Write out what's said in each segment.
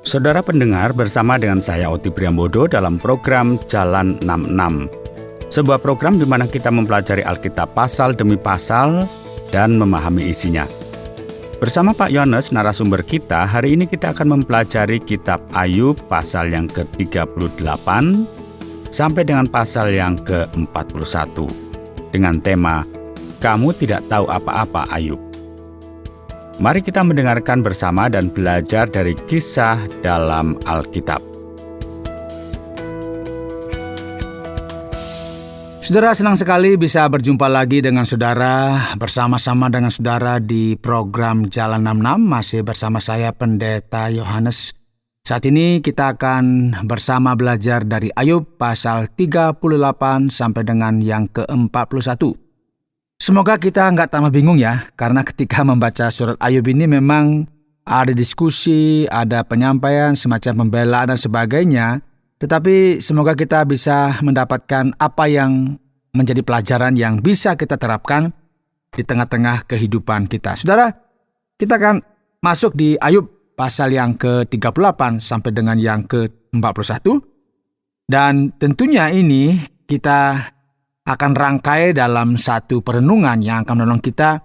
Saudara pendengar, bersama dengan saya Oti Priambodo dalam program Jalan 66. Sebuah program di mana kita mempelajari Alkitab pasal demi pasal dan memahami isinya. Bersama Pak Yohanes, narasumber kita, hari ini kita akan mempelajari kitab Ayub pasal yang ke-38 sampai dengan pasal yang ke-41 dengan tema Kamu Tidak Tahu Apa-apa Ayub. Mari kita mendengarkan bersama dan belajar dari kisah dalam Alkitab. Saudara, senang sekali bisa berjumpa lagi dengan saudara, bersama-sama dengan saudara di program Jalan 66, masih bersama saya Pendeta Yohanes. Saat ini kita akan bersama belajar dari Ayub pasal 38 sampai dengan yang ke-41. Semoga kita nggak tambah bingung ya, karena ketika membaca surat Ayub ini memang ada diskusi, ada penyampaian, semacam pembelaan dan sebagainya. Tetapi semoga kita bisa mendapatkan apa yang menjadi pelajaran yang bisa kita terapkan di tengah-tengah kehidupan kita. Saudara, kita akan masuk di Ayub pasal yang ke-38 sampai dengan yang ke-41. Dan tentunya ini kita akan rangkai dalam satu perenungan yang akan menolong kita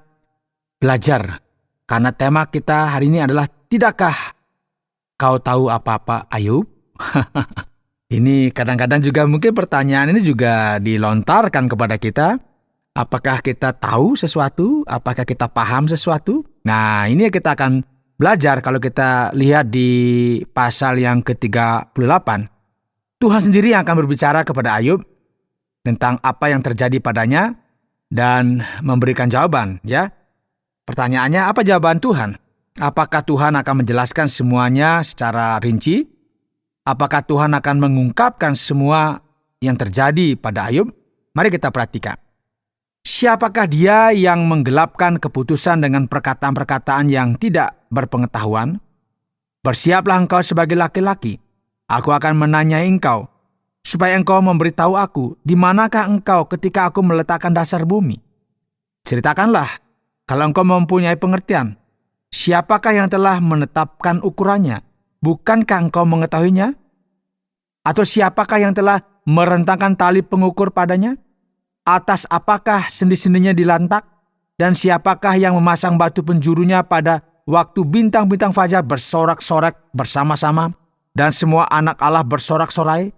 belajar. Karena tema kita hari ini adalah, tidakkah kau tahu apa-apa Ayub? Ini kadang-kadang juga mungkin pertanyaan ini juga dilontarkan kepada kita. Apakah kita tahu sesuatu? Apakah kita paham sesuatu? Nah, ini kita akan belajar kalau kita lihat di pasal yang ke-38. Tuhan sendiri yang akan berbicara kepada Ayub tentang apa yang terjadi padanya dan memberikan jawaban, ya. Pertanyaannya, apa jawaban Tuhan? Apakah Tuhan akan menjelaskan semuanya secara rinci? Apakah Tuhan akan mengungkapkan semua yang terjadi pada Ayub? Mari kita perhatikan. Siapakah dia yang menggelapkan keputusan dengan perkataan-perkataan yang tidak berpengetahuan? Bersiaplah engkau sebagai laki-laki. Aku akan menanyai engkau, supaya engkau memberitahu aku, di manakah engkau ketika aku meletakkan dasar bumi? Ceritakanlah, kalau engkau mempunyai pengertian. Siapakah yang telah menetapkan ukurannya? Bukankah engkau mengetahuinya? Atau siapakah yang telah merentangkan tali pengukur padanya? Atas apakah sendi-sendinya dilantak? Dan siapakah yang memasang batu penjurunya pada waktu bintang-bintang fajar bersorak-sorak bersama-sama dan semua anak Allah bersorak-sorai?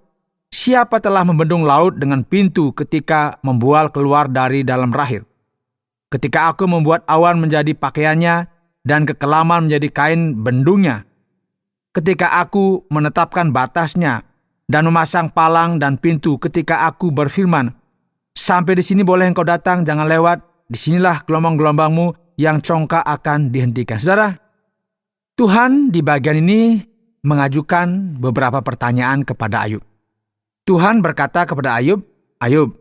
Siapa telah membendung laut dengan pintu ketika membual keluar dari dalam rahir? Ketika aku membuat awan menjadi pakaiannya dan kekelaman menjadi kain bendungnya. Ketika aku menetapkan batasnya dan memasang palang dan pintu, ketika aku berfirman, sampai di sini boleh engkau datang, jangan lewat, disinilah gelombang-gelombangmu yang congkak akan dihentikan. Saudara, Tuhan di bagian ini mengajukan beberapa pertanyaan kepada Ayub. Tuhan berkata kepada Ayub, Ayub,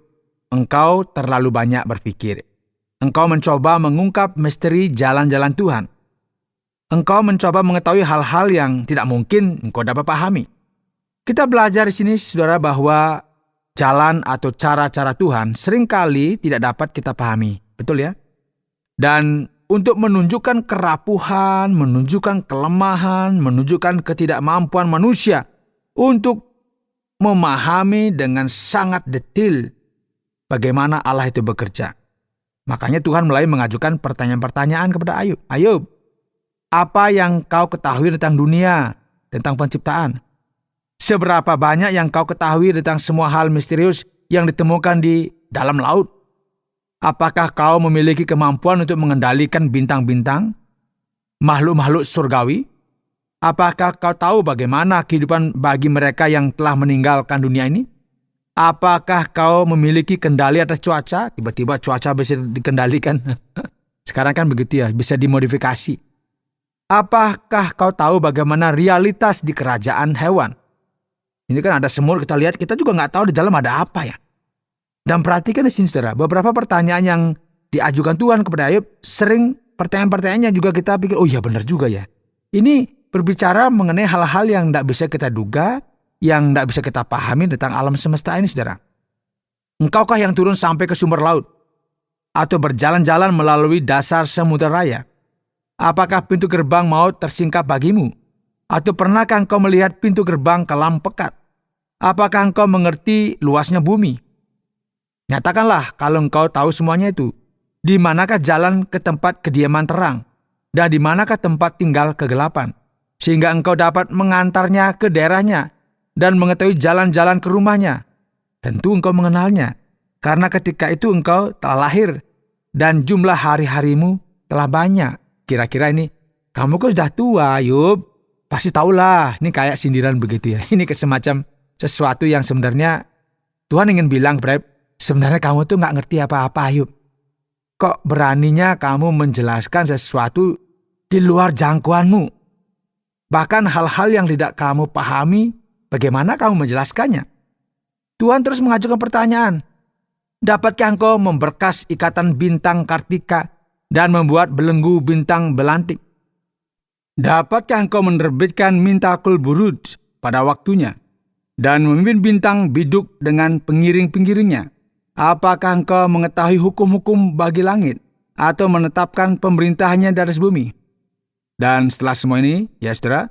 engkau terlalu banyak berpikir. Engkau mencoba mengungkap misteri jalan-jalan Tuhan. Engkau mencoba mengetahui hal-hal yang tidak mungkin engkau dapat pahami. Kita belajar di sini, saudara, bahwa jalan atau cara-cara Tuhan seringkali tidak dapat kita pahami. Betul ya? Dan untuk menunjukkan kerapuhan, menunjukkan kelemahan, menunjukkan ketidakmampuan manusia untuk memahami dengan sangat detail bagaimana Allah itu bekerja. Makanya Tuhan mulai mengajukan pertanyaan-pertanyaan kepada Ayub. Ayub, apa yang kau ketahui tentang dunia, tentang penciptaan? Seberapa banyak yang kau ketahui tentang semua hal misterius yang ditemukan di dalam laut? Apakah kau memiliki kemampuan untuk mengendalikan bintang-bintang, makhluk-makhluk surgawi? Apakah kau tahu bagaimana kehidupan bagi mereka yang telah meninggalkan dunia ini? Apakah kau memiliki kendali atas cuaca? Tiba-tiba cuaca bisa dikendalikan. Sekarang kan begitu ya, bisa dimodifikasi. Apakah kau tahu bagaimana realitas di kerajaan hewan? Ini kan ada semut, kita lihat, kita juga nggak tahu di dalam ada apa ya. Dan perhatikan di sini, saudara, beberapa pertanyaan yang diajukan Tuhan kepada Ayub, sering pertanyaan-pertanyaannya juga kita pikir, oh iya benar juga ya. Ini berbicara mengenai hal-hal yang tidak bisa kita duga, yang tidak bisa kita pahami tentang alam semesta ini, saudara. Engkaukah yang turun sampai ke sumber laut? Atau berjalan-jalan melalui dasar samudera raya? Apakah pintu gerbang maut tersingkap bagimu? Atau pernahkah engkau melihat pintu gerbang kelam pekat? Apakah engkau mengerti luasnya bumi? Nyatakanlah kalau engkau tahu semuanya itu. Di manakah jalan ke tempat kediaman terang? Dan di manakah tempat tinggal kegelapan? Sehingga engkau dapat mengantarnya ke daerahnya dan mengetahui jalan-jalan ke rumahnya. Tentu engkau mengenalnya, karena ketika itu engkau telah lahir dan jumlah hari-harimu telah banyak. Kira-kira ini, kamu kok sudah tua, Ayub? Pasti tahulah, ini kayak sindiran begitu ya. Ini semacam sesuatu yang sebenarnya Tuhan ingin bilang, sebenarnya kamu tuh gak ngerti apa-apa, Ayub. Kok beraninya kamu menjelaskan sesuatu di luar jangkauanmu? Bahkan hal-hal yang tidak kamu pahami, bagaimana kamu menjelaskannya? Tuhan terus mengajukan pertanyaan. Dapatkah engkau memberkas ikatan bintang Kartika dan membuat belenggu bintang belantik? Dapatkah engkau menerbitkan mintakul burud pada waktunya dan memimpin bintang biduk dengan pengiring-pengiringnya? Apakah engkau mengetahui hukum-hukum bagi langit atau menetapkan pemerintahannya di atas bumi? Dan setelah semua ini, ya saudara,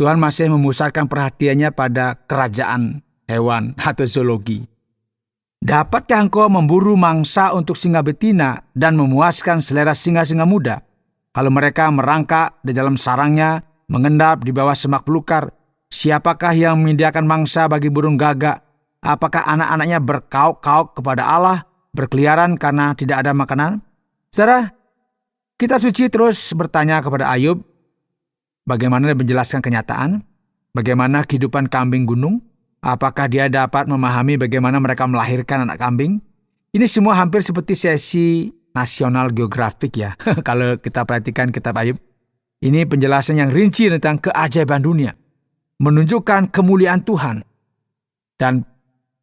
Tuhan masih memusatkan perhatiannya pada kerajaan hewan atau zoologi. Dapatkah engkau memburu mangsa untuk singa betina dan memuaskan selera singa-singa muda? Kalau mereka merangkak di dalam sarangnya, mengendap di bawah semak belukar, siapakah yang menyediakan mangsa bagi burung gagak? Apakah anak-anaknya berkauk-kauk kepada Allah, berkeliaran karena tidak ada makanan? Saudara, kitab suci terus bertanya kepada Ayub, bagaimana dia menjelaskan kenyataan? Bagaimana kehidupan kambing gunung? Apakah dia dapat memahami bagaimana mereka melahirkan anak kambing? Ini semua hampir seperti sesi National Geographic ya. Kalau kita perhatikan kitab Ayub, ini penjelasan yang rinci tentang keajaiban dunia, menunjukkan kemuliaan Tuhan. Dan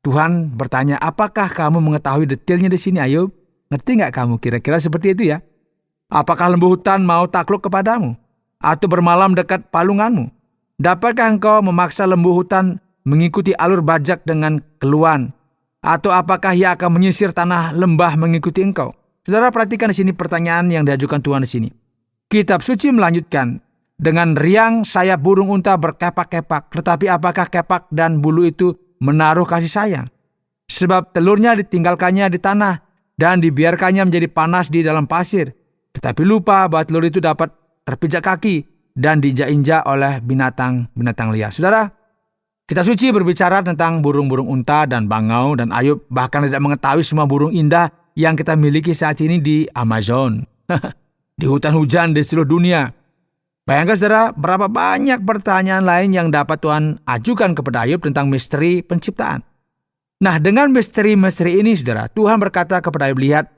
Tuhan bertanya, apakah kamu mengetahui detailnya di sini, Ayub? Ngerti nggak kamu? Kira-kira seperti itu ya. Apakah lembu hutan mau takluk kepadamu? Atau bermalam dekat palunganmu? Dapatkah engkau memaksa lembu hutan mengikuti alur bajak dengan keluhan? Atau apakah ia akan menyisir tanah lembah mengikuti engkau? Saudara, perhatikan di sini pertanyaan yang diajukan Tuhan di sini. Kitab suci melanjutkan, dengan riang sayap burung unta berkepak-kepak, tetapi apakah kepak dan bulu itu menaruh kasih sayang? Sebab telurnya ditinggalkannya di tanah dan dibiarkannya menjadi panas di dalam pasir. Tetapi lupa bahwa telur itu dapat terpijak kaki dan diinjak-injak oleh binatang-binatang liar. Saudara, kitab suci berbicara tentang burung-burung unta dan bangau, dan Ayub bahkan tidak mengetahui semua burung indah yang kita miliki saat ini di Amazon, di hutan hujan di seluruh dunia. Bayangkan saudara, berapa banyak pertanyaan lain yang dapat Tuhan ajukan kepada Ayub tentang misteri penciptaan. Nah, dengan misteri-misteri ini saudara, Tuhan berkata kepada Ayub, lihat,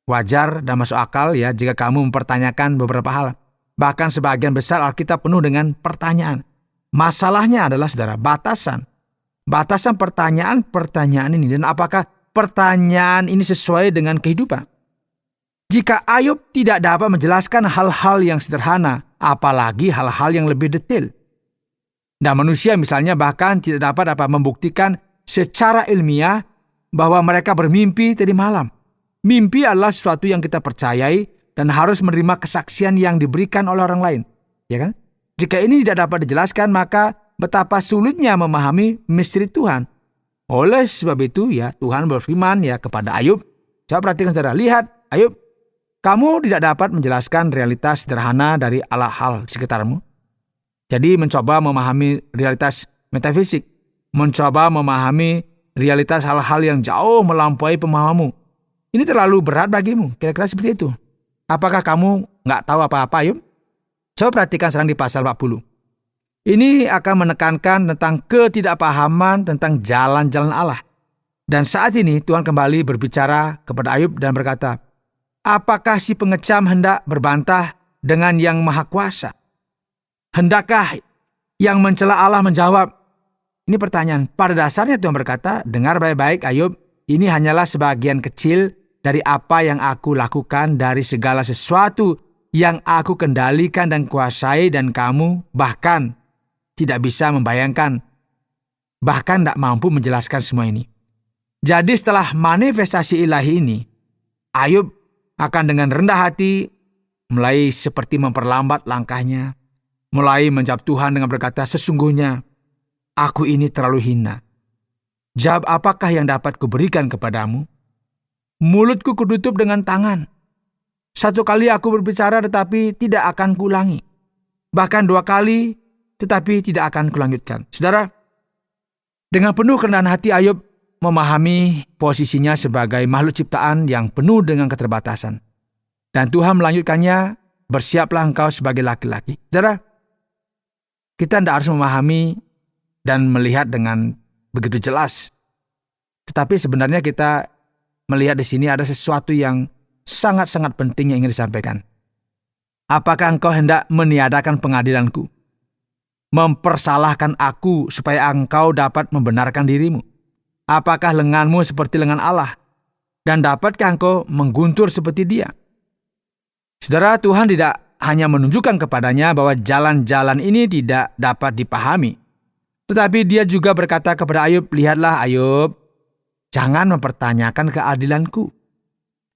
wajar dan masuk akal ya jika kamu mempertanyakan beberapa hal. Bahkan sebagian besar Alkitab penuh dengan pertanyaan. Masalahnya adalah saudara, batasan pertanyaan-pertanyaan ini, dan apakah pertanyaan ini sesuai dengan kehidupan. Jika Ayub tidak dapat menjelaskan hal-hal yang sederhana, apalagi hal-hal yang lebih detail. Dan manusia misalnya bahkan tidak dapat membuktikan secara ilmiah bahwa mereka bermimpi tadi malam. Mimpi adalah sesuatu yang kita percayai dan harus menerima kesaksian yang diberikan oleh orang lain. Ya kan? Jika ini tidak dapat dijelaskan, maka betapa sulitnya memahami misteri Tuhan. Oleh sebab itu ya Tuhan berfirman ya kepada Ayub. Coba perhatikan saudara, lihat Ayub, kamu tidak dapat menjelaskan realitas sederhana dari hal sekitarmu. Jadi mencoba memahami realitas metafisik, mencoba memahami realitas hal-hal yang jauh melampaui pemahamanmu. Ini terlalu berat bagimu, kira-kira seperti itu. Apakah kamu nggak tahu apa-apa, Ayub? Coba perhatikan sekarang di pasal 40. Ini akan menekankan tentang ketidakpahaman tentang jalan-jalan Allah. Dan saat ini Tuhan kembali berbicara kepada Ayub dan berkata, apakah si pengecam hendak berbantah dengan yang maha kuasa? Hendakkah yang mencela Allah menjawab? Ini pertanyaan. Pada dasarnya Tuhan berkata, dengar baik-baik Ayub, ini hanyalah sebagian kecil dari apa yang aku lakukan dari segala sesuatu yang aku kendalikan dan kuasai, dan kamu bahkan tidak bisa membayangkan, bahkan tidak mampu menjelaskan semua ini. Jadi setelah manifestasi ilahi ini, Ayub akan dengan rendah hati mulai seperti memperlambat langkahnya, mulai menjawab Tuhan dengan berkata, "Sesungguhnya aku ini terlalu hina. Jawab apakah yang dapat kuberikan kepadamu? Mulutku kututup dengan tangan. Satu kali aku berbicara tetapi tidak akan kuulangi. Bahkan 2 kali tetapi tidak akan kulanjutkan." Saudara, dengan penuh kerendahan hati Ayub memahami posisinya sebagai makhluk ciptaan yang penuh dengan keterbatasan. Dan Tuhan melanjutkannya, "Bersiaplah engkau sebagai laki-laki." Saudara, kita tidak harus memahami dan melihat dengan begitu jelas. Tetapi sebenarnya kita melihat di sini ada sesuatu yang sangat-sangat penting yang ingin disampaikan. Apakah engkau hendak meniadakan pengadilanku? Mempersalahkan aku supaya engkau dapat membenarkan dirimu? Apakah lenganmu seperti lengan Allah? Dan dapatkah engkau mengguntur seperti Dia? Saudara, Tuhan tidak hanya menunjukkan kepadanya bahwa jalan-jalan ini tidak dapat dipahami. Tetapi Dia juga berkata kepada Ayub, "Lihatlah Ayub, jangan mempertanyakan keadilanku.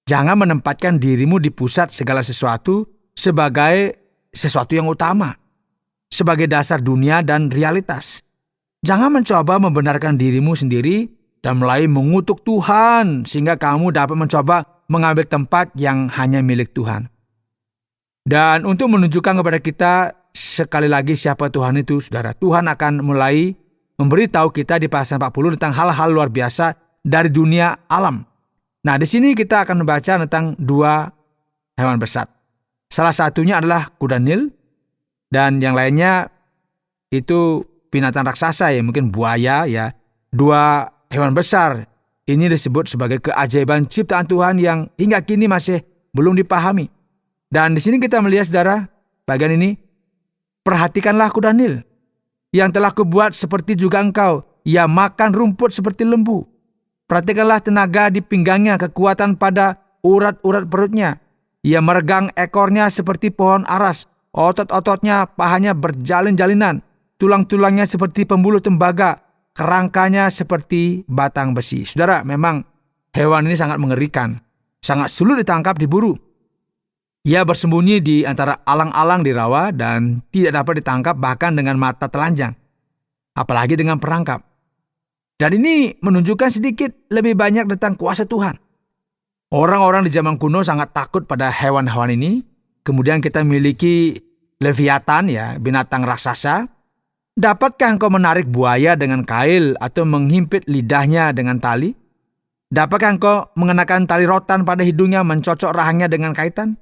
Jangan menempatkan dirimu di pusat segala sesuatu sebagai sesuatu yang utama, sebagai dasar dunia dan realitas. Jangan mencoba membenarkan dirimu sendiri dan mulai mengutuk Tuhan sehingga kamu dapat mencoba mengambil tempat yang hanya milik Tuhan." Dan untuk menunjukkan kepada kita sekali lagi siapa Tuhan itu, saudara, Tuhan akan mulai memberitahu kita di pasal 40 tentang hal-hal luar biasa dari dunia alam. Nah, di sini kita akan membaca tentang 2 hewan besar. Salah satunya adalah kuda Nil, dan yang lainnya itu binatang raksasa ya, mungkin buaya ya. 2 hewan besar ini disebut sebagai keajaiban ciptaan Tuhan yang hingga kini masih belum dipahami. Dan di sini kita melihat, saudara, bagian ini, "Perhatikanlah kuda Nil, yang telah kubuat seperti juga engkau. Ia makan rumput seperti lembu. Perhatikanlah tenaga di pinggangnya, kekuatan pada urat-urat perutnya. Ia meregang ekornya seperti pohon aras, otot-ototnya pahanya berjalin-jalinan, tulang-tulangnya seperti pembuluh tembaga, kerangkanya seperti batang besi." Saudara, memang hewan ini sangat mengerikan, sangat sulit ditangkap, diburu. Ia bersembunyi di antara alang-alang di rawa dan tidak dapat ditangkap bahkan dengan mata telanjang, apalagi dengan perangkap. Dan ini menunjukkan sedikit lebih banyak tentang kuasa Tuhan. Orang-orang di zaman kuno sangat takut pada hewan-hewan ini. Kemudian kita miliki Leviathan ya, binatang raksasa. Dapatkah engkau menarik buaya dengan kail atau menghimpit lidahnya dengan tali? Dapatkah engkau mengenakan tali rotan pada hidungnya, mencocok rahangnya dengan kaitan?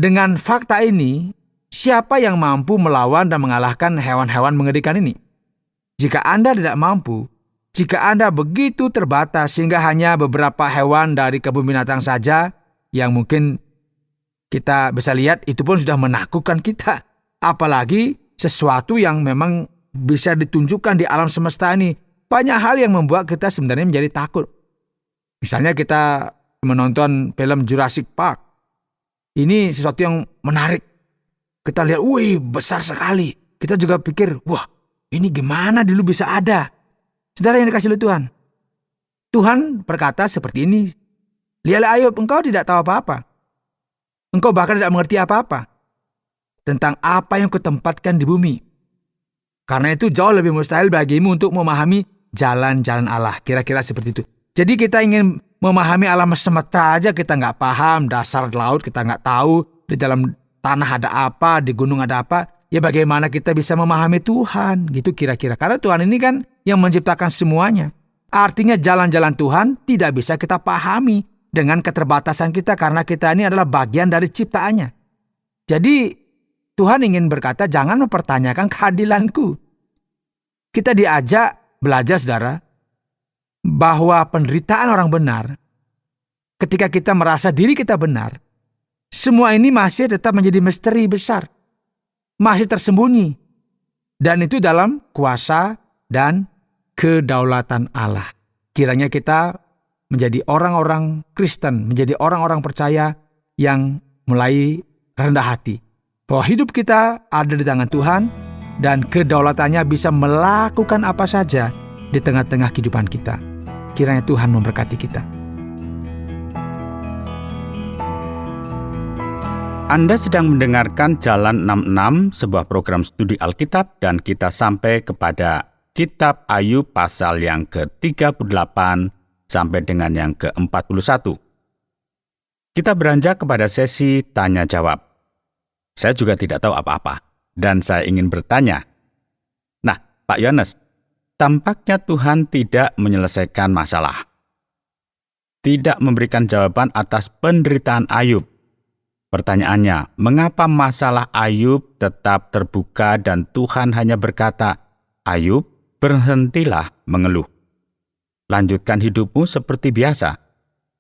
Dengan fakta ini, siapa yang mampu melawan dan mengalahkan hewan-hewan mengerikan ini? Jika Anda tidak mampu, jika Anda begitu terbatas sehingga hanya beberapa hewan dari kebun binatang saja yang mungkin kita bisa lihat, itu pun sudah menakutkan kita. Apalagi sesuatu yang memang bisa ditunjukkan di alam semesta ini. Banyak hal yang membuat kita sebenarnya menjadi takut. Misalnya kita menonton film Jurassic Park. Ini sesuatu yang menarik. Kita lihat, wih, besar sekali. Kita juga pikir, wah, ini gimana dulu bisa ada? Saudara yang dikasihi oleh Tuhan, Tuhan berkata seperti ini, "Lihatlah Ayub, engkau tidak tahu apa-apa. Engkau bahkan tidak mengerti apa-apa tentang apa yang kutempatkan di bumi. Karena itu jauh lebih mustahil bagimu untuk memahami jalan-jalan Allah." Kira-kira seperti itu. Jadi kita ingin memahami alam semesta aja kita nggak paham, dasar laut kita nggak tahu, di dalam tanah ada apa, di gunung ada apa. Ya bagaimana kita bisa memahami Tuhan gitu kira-kira. Karena Tuhan ini kan yang menciptakan semuanya. Artinya jalan-jalan Tuhan tidak bisa kita pahami dengan keterbatasan kita karena kita ini adalah bagian dari ciptaannya. Jadi Tuhan ingin berkata, jangan mempertanyakan keadilanku. Kita diajak belajar, saudara, bahwa penderitaan orang benar, ketika kita merasa diri kita benar, semua ini masih tetap menjadi misteri besar, masih tersembunyi, dan itu dalam kuasa dan kedaulatan Allah. Kiranya kita menjadi orang-orang Kristen, menjadi orang-orang percaya yang mulai rendah hati, bahwa hidup kita ada di tangan Tuhan dan kedaulatannya bisa melakukan apa saja di tengah-tengah kehidupan kita. Kiranya Tuhan memberkati kita. Anda sedang mendengarkan Jalan 66, sebuah program studi Alkitab, dan kita sampai kepada Kitab Ayub pasal yang ke-38 sampai dengan yang ke-41. Kita beranjak kepada sesi tanya jawab. Saya juga tidak tahu apa-apa, dan saya ingin bertanya. Nah, Pak Yohanes, tampaknya Tuhan tidak menyelesaikan masalah. Tidak memberikan jawaban atas penderitaan Ayub. Pertanyaannya, mengapa masalah Ayub tetap terbuka dan Tuhan hanya berkata, Ayub, berhentilah mengeluh. Lanjutkan hidupmu seperti biasa.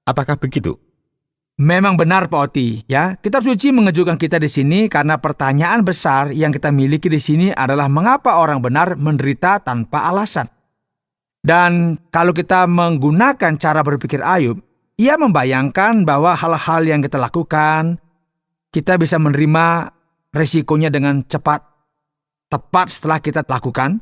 Apakah begitu? Memang benar Pak Oti, ya. Kitab suci mengejutkan kita di sini karena pertanyaan besar yang kita miliki di sini adalah mengapa orang benar menderita tanpa alasan. Dan kalau kita menggunakan cara berpikir Ayub, ia membayangkan bahwa hal-hal yang kita lakukan, kita bisa menerima resikonya dengan cepat, tepat setelah kita lakukan.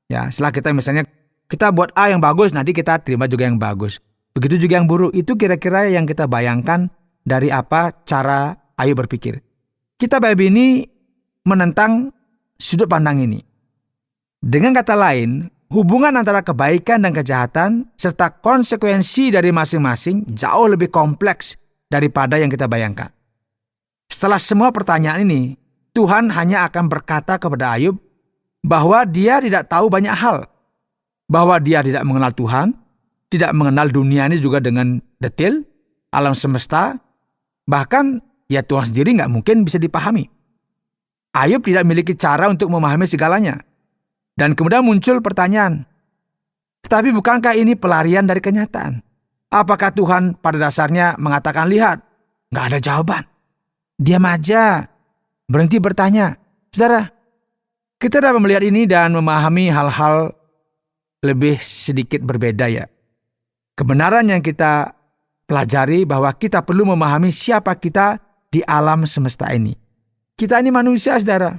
Ya, setelah kita misalnya, kita buat A yang bagus, nanti kita terima juga yang bagus. Begitu juga yang buruk. Itu kira-kira yang kita bayangkan dari apa cara Ayub berpikir. Kitab Ayub ini menentang sudut pandang ini. Dengan kata lain, hubungan antara kebaikan dan kejahatan serta konsekuensi dari masing-masing jauh lebih kompleks daripada yang kita bayangkan. Setelah semua pertanyaan ini, Tuhan hanya akan berkata kepada Ayub bahwa dia tidak tahu banyak hal. Bahwa dia tidak mengenal Tuhan, tidak mengenal dunia ini juga dengan detail, alam semesta, bahkan ya Tuhan sendiri nggak mungkin bisa dipahami. Ayub tidak memiliki cara untuk memahami segalanya. Dan kemudian muncul pertanyaan, tetapi bukankah ini pelarian dari kenyataan? Apakah Tuhan pada dasarnya mengatakan, lihat, nggak ada jawaban. Diam aja, berhenti bertanya. Saudara, kita dapat melihat ini dan memahami hal-hal lebih sedikit berbeda ya. Kebenaran yang kita pelajari bahwa kita perlu memahami siapa kita di alam semesta ini. Kita ini manusia, saudara.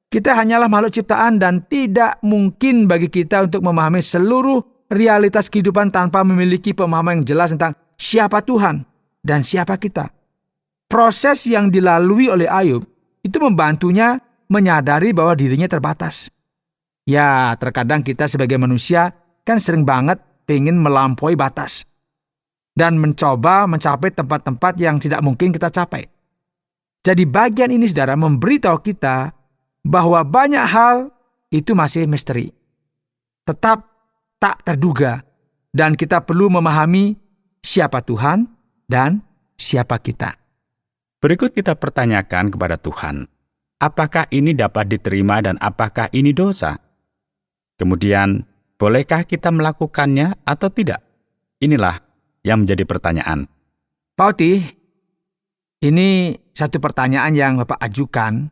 Kita hanyalah makhluk ciptaan dan tidak mungkin bagi kita untuk memahami seluruh realitas kehidupan tanpa memiliki pemahaman yang jelas tentang siapa Tuhan dan siapa kita. Proses yang dilalui oleh Ayub itu membantunya menyadari bahwa dirinya terbatas. Ya, terkadang kita sebagai manusia kan sering banget pengen melampaui batas dan mencoba mencapai tempat-tempat yang tidak mungkin kita capai. Jadi bagian ini, saudara, memberitahu kita bahwa banyak hal itu masih misteri. Tetap tak terduga dan kita perlu memahami siapa Tuhan dan siapa kita. Berikut kita pertanyakan kepada Tuhan, apakah ini dapat diterima dan apakah ini dosa? Kemudian, bolehkah kita melakukannya atau tidak? Inilah yang menjadi pertanyaan. Pak Oti, ini satu pertanyaan yang Bapak ajukan.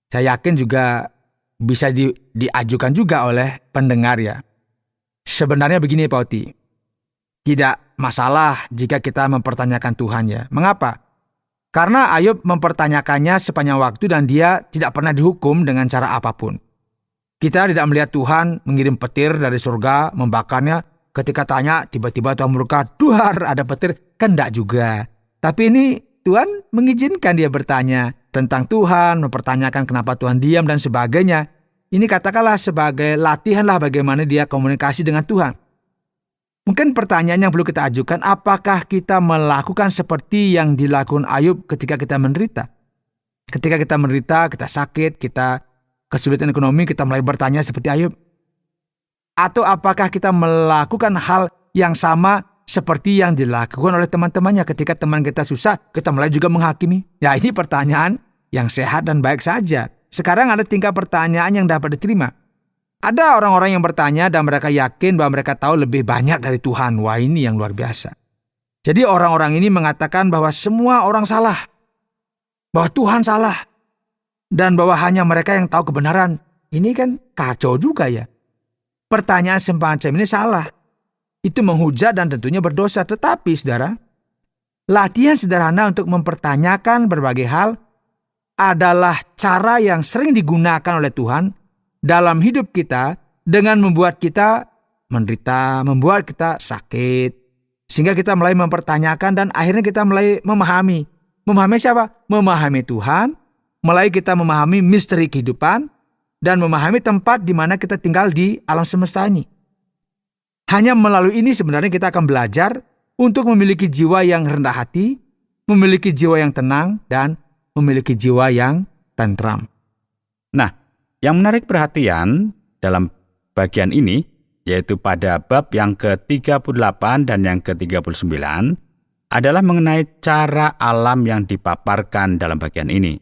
Saya yakin juga bisa diajukan juga oleh pendengar ya. Sebenarnya begini Pak Oti, tidak masalah jika kita mempertanyakan Tuhan ya. Mengapa? Karena Ayub mempertanyakannya sepanjang waktu dan dia tidak pernah dihukum dengan cara apapun. Kita tidak melihat Tuhan mengirim petir dari surga membakarnya. Ketika tanya, tiba-tiba Tuhan murka, duar ada petir. Kan enggak juga. Tapi ini Tuhan mengizinkan dia bertanya tentang Tuhan, mempertanyakan kenapa Tuhan diam dan sebagainya. Ini katakanlah sebagai latihanlah bagaimana dia komunikasi dengan Tuhan. Mungkin pertanyaan yang perlu kita ajukan, apakah kita melakukan seperti yang dilakukan Ayub ketika kita menderita? Ketika kita menderita, kita sakit, kita kesulitan ekonomi, kita mulai bertanya seperti Ayub. Atau apakah kita melakukan hal yang sama seperti yang dilakukan oleh teman-temannya ketika teman kita susah, kita mulai juga menghakimi? Ya, ini pertanyaan yang sehat dan baik saja. Sekarang ada tingkah pertanyaan yang dapat diterima. Ada orang-orang yang bertanya dan mereka yakin bahwa mereka tahu lebih banyak dari Tuhan. Wah, ini yang luar biasa. Jadi orang-orang ini mengatakan bahwa semua orang salah. Bahwa Tuhan salah. Dan bahwa hanya mereka yang tahu kebenaran. Ini kan kacau juga ya. Pertanyaan semacam ini salah. Itu menghujat dan tentunya berdosa. Tetapi saudara, latihan sederhana untuk mempertanyakan berbagai hal adalah cara yang sering digunakan oleh Tuhan dalam hidup kita dengan membuat kita menderita, membuat kita sakit. Sehingga kita mulai mempertanyakan dan akhirnya kita mulai memahami Memahami siapa? Memahami Tuhan, melalui kita memahami misteri kehidupan, dan memahami tempat di mana kita tinggal di alam semesta ini. Hanya melalui ini sebenarnya kita akan belajar untuk memiliki jiwa yang rendah hati, memiliki jiwa yang tenang, dan memiliki jiwa yang tentram. Nah, yang menarik perhatian dalam bagian ini, yaitu pada bab yang ke-38 dan yang ke-39, adalah mengenai cara alam yang dipaparkan dalam bagian ini.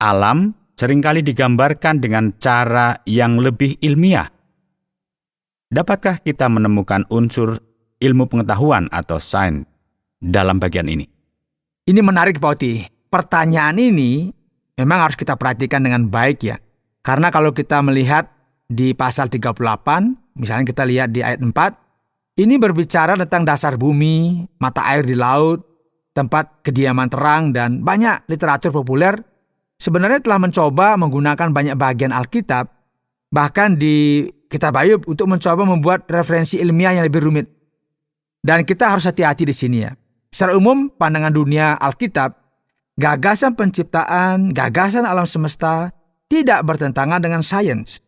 Alam seringkali digambarkan dengan cara yang lebih ilmiah. Dapatkah kita menemukan unsur ilmu pengetahuan atau sains dalam bagian ini? Ini menarik, Pak Oti. Pertanyaan ini memang harus kita perhatikan dengan baik ya. Karena kalau kita melihat di pasal 38, misalnya kita lihat di ayat 4, ini berbicara tentang dasar bumi, mata air di laut, tempat kediaman terang, dan banyak literatur populer sebenarnya telah mencoba menggunakan banyak bagian Alkitab, bahkan di Kitab Ayub untuk mencoba membuat referensi ilmiah yang lebih rumit. Dan kita harus hati-hati di sini ya. Secara umum, pandangan dunia Alkitab, gagasan penciptaan, gagasan alam semesta tidak bertentangan dengan sains.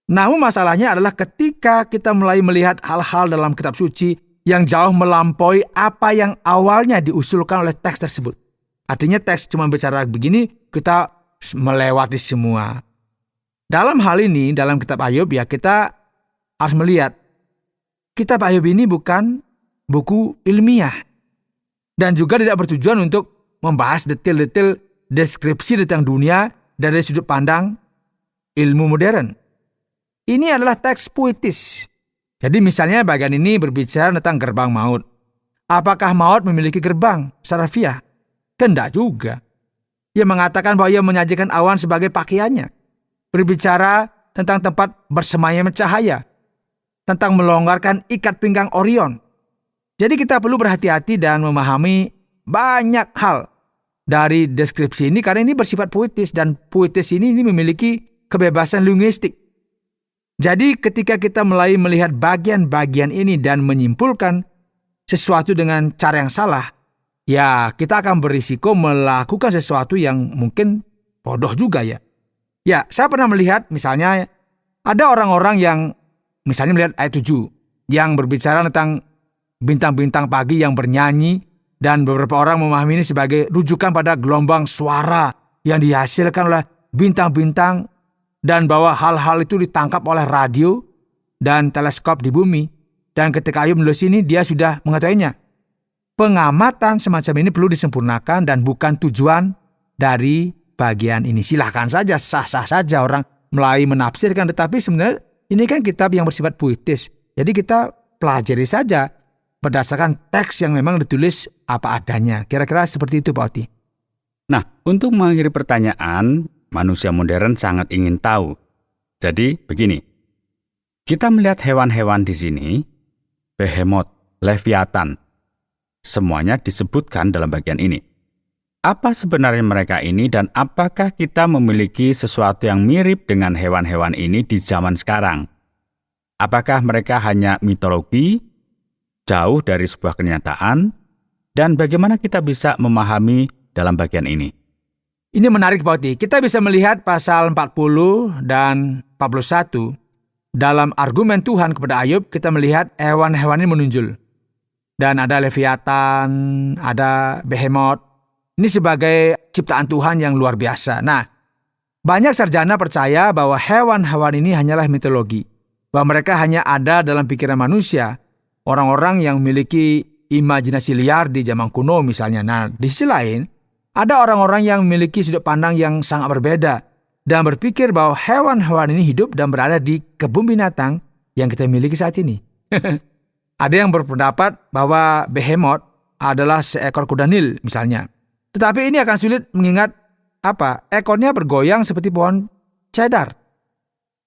Namun masalahnya adalah ketika kita mulai melihat hal-hal dalam kitab suci yang jauh melampaui apa yang awalnya diusulkan oleh teks tersebut. Artinya teks cuma bicara begini, kita melewati semua. Dalam hal ini, dalam kitab Ayub ya kita harus melihat kitab Ayub ini bukan buku ilmiah. Dan juga tidak bertujuan untuk membahas detail-detail deskripsi tentang dunia dari sudut pandang ilmu modern. Ini adalah teks puitis. Jadi misalnya bagian ini berbicara tentang gerbang maut. Apakah maut memiliki gerbang syarafiah? Tidak juga. Ia mengatakan bahwa ia menyajikan awan sebagai pakaiannya. Berbicara tentang tempat bersemayam cahaya. Tentang melonggarkan ikat pinggang Orion. Jadi kita perlu berhati-hati dan memahami banyak hal dari deskripsi ini karena ini bersifat puitis dan puitis ini memiliki kebebasan linguistik. Jadi ketika kita mulai melihat bagian-bagian ini dan menyimpulkan sesuatu dengan cara yang salah, ya kita akan berisiko melakukan sesuatu yang mungkin bodoh juga ya. Ya, saya pernah melihat misalnya ada orang-orang yang misalnya melihat ayat 7 yang berbicara tentang bintang-bintang pagi yang bernyanyi dan beberapa orang memahami ini sebagai rujukan pada gelombang suara yang dihasilkan oleh bintang-bintang dan bahwa hal-hal itu ditangkap oleh radio dan teleskop di bumi. Dan ketika Ayub menulis ini, dia sudah mengetahuinya. Pengamatan semacam ini perlu disempurnakan dan bukan tujuan dari bagian ini. Silahkan saja, sah-sah saja orang mulai menafsirkan. Tetapi sebenarnya ini kan kitab yang bersifat puitis. Jadi kita pelajari saja berdasarkan teks yang memang ditulis apa adanya. Kira-kira seperti itu, Pak Oti. Nah, untuk mengakhiri pertanyaan, manusia modern sangat ingin tahu. Jadi, begini. Kita melihat hewan-hewan di sini, Behemoth, Leviathan. Semuanya disebutkan dalam bagian ini. Apa sebenarnya mereka ini dan apakah kita memiliki sesuatu yang mirip dengan hewan-hewan ini di zaman sekarang? Apakah mereka hanya mitologi, jauh dari sebuah kenyataan, dan bagaimana kita bisa memahami dalam bagian ini? Ini menarik, Pak Oti. Kita bisa melihat pasal 40 dan 41. Dalam argumen Tuhan kepada Ayub, kita melihat hewan-hewan ini menunjul. Dan ada Leviathan, ada Behemoth. Ini sebagai ciptaan Tuhan yang luar biasa. Nah, banyak sarjana percaya bahwa hewan-hewan ini hanyalah mitologi. Bahwa mereka hanya ada dalam pikiran manusia. Orang-orang yang memiliki imajinasi liar di zaman kuno misalnya. Nah, di sisi lain, ada orang-orang yang memiliki sudut pandang yang sangat berbeda dan berpikir bahwa hewan-hewan ini hidup dan berada di kebun binatang yang kita miliki saat ini. Ada yang berpendapat bahwa Behemoth adalah seekor kuda Nil misalnya. Tetapi ini akan sulit mengingat ekornya bergoyang seperti pohon cedar.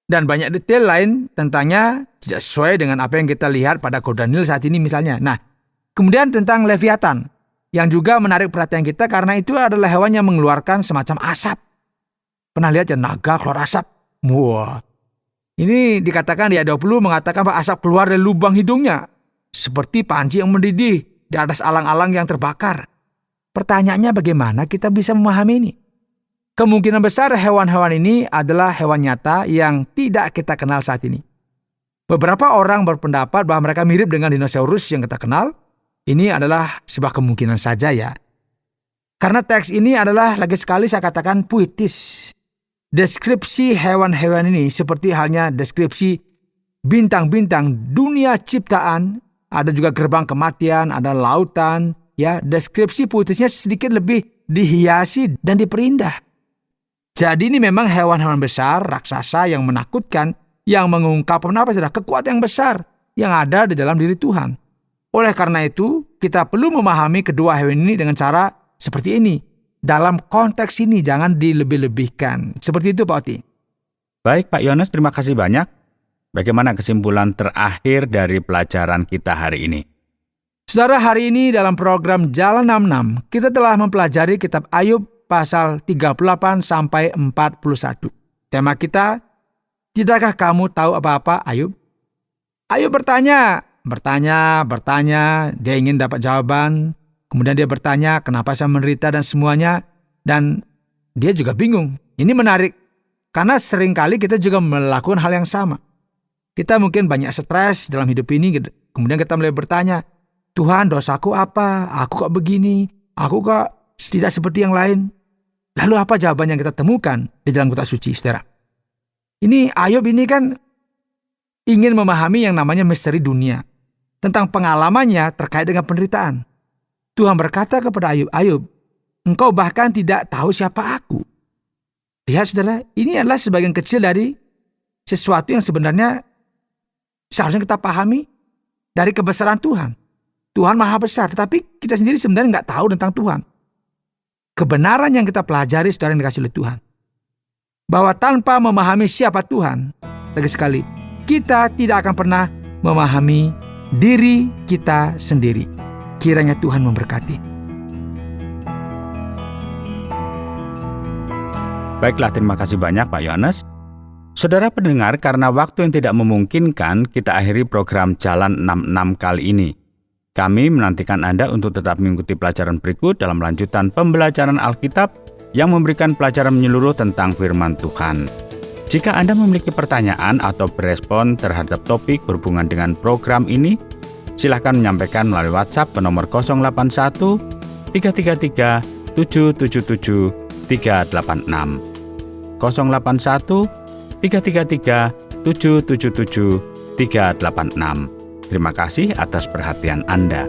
Dan banyak detail lain tentangnya tidak sesuai dengan apa yang kita lihat pada kuda Nil saat ini misalnya. Nah, kemudian tentang Leviathan. Yang juga menarik perhatian kita karena itu adalah hewan yang mengeluarkan semacam asap. Pernah lihat ya naga keluar asap? Wah. Ini dikatakan di ayat 20 mengatakan bahwa asap keluar dari lubang hidungnya. Seperti panci yang mendidih di atas alang-alang yang terbakar. Pertanyaannya bagaimana kita bisa memahami ini? Kemungkinan besar hewan-hewan ini adalah hewan nyata yang tidak kita kenal saat ini. Beberapa orang berpendapat bahwa mereka mirip dengan dinosaurus yang kita kenal. Ini adalah sebuah kemungkinan saja ya. Karena teks ini adalah lagi sekali saya katakan puitis. Deskripsi hewan-hewan ini seperti halnya deskripsi bintang-bintang dunia ciptaan. Ada juga gerbang kematian, ada lautan. Ya, deskripsi puitisnya sedikit lebih dihiasi dan diperindah. Jadi ini memang hewan-hewan besar, raksasa yang menakutkan, yang mengungkapkan kekuatan yang besar yang ada di dalam diri Tuhan. Oleh karena itu, kita perlu memahami kedua hewan ini dengan cara seperti ini. Dalam konteks ini jangan dilebih-lebihkan. Seperti itu Pak Oti. Baik Pak Yohanes, terima kasih banyak. Bagaimana kesimpulan terakhir dari pelajaran kita hari ini? Saudara, hari ini dalam program Jalan 66, kita telah mempelajari kitab Ayub pasal 38 sampai 41. Tema kita, tidakkah kamu tahu apa-apa Ayub? Ayub bertanya, dia ingin dapat jawaban. Kemudian dia bertanya, kenapa saya menderita dan semuanya. Dan dia juga bingung. Ini menarik, karena seringkali kita juga melakukan hal yang sama. Kita mungkin banyak stres dalam hidup ini, kemudian kita mulai bertanya, Tuhan, dosaku apa? Aku kok begini? Aku kok tidak seperti yang lain? Lalu apa jawaban yang kita temukan di dalam kitab suci, saudara? Ini Ayub ini kan ingin memahami yang namanya misteri dunia, tentang pengalamannya terkait dengan penderitaan. Tuhan berkata kepada Ayub, Ayub, engkau bahkan tidak tahu siapa aku. Lihat saudara, ini adalah sebagian kecil dari sesuatu yang sebenarnya seharusnya kita pahami dari kebesaran Tuhan. Tuhan maha besar, tetapi kita sendiri sebenarnya nggak tahu tentang Tuhan. Kebenaran yang kita pelajari, saudara yang dikasih oleh Tuhan, bahwa tanpa memahami siapa Tuhan, lagi sekali, kita tidak akan pernah memahami diri kita sendiri. Kiranya Tuhan memberkati. Baiklah, terima kasih banyak Pak Yohanes. Saudara pendengar, karena waktu yang tidak memungkinkan, kita akhiri program Jalan 66 kali ini. Kami menantikan Anda untuk tetap mengikuti pelajaran berikut dalam lanjutan pembelajaran Alkitab yang memberikan pelajaran menyeluruh tentang firman Tuhan. Jika Anda memiliki pertanyaan atau berespon terhadap topik berhubungan dengan program ini, silakan menyampaikan melalui WhatsApp ke nomor 081 333 777 386. 081 333 777 386. Terima kasih atas perhatian Anda.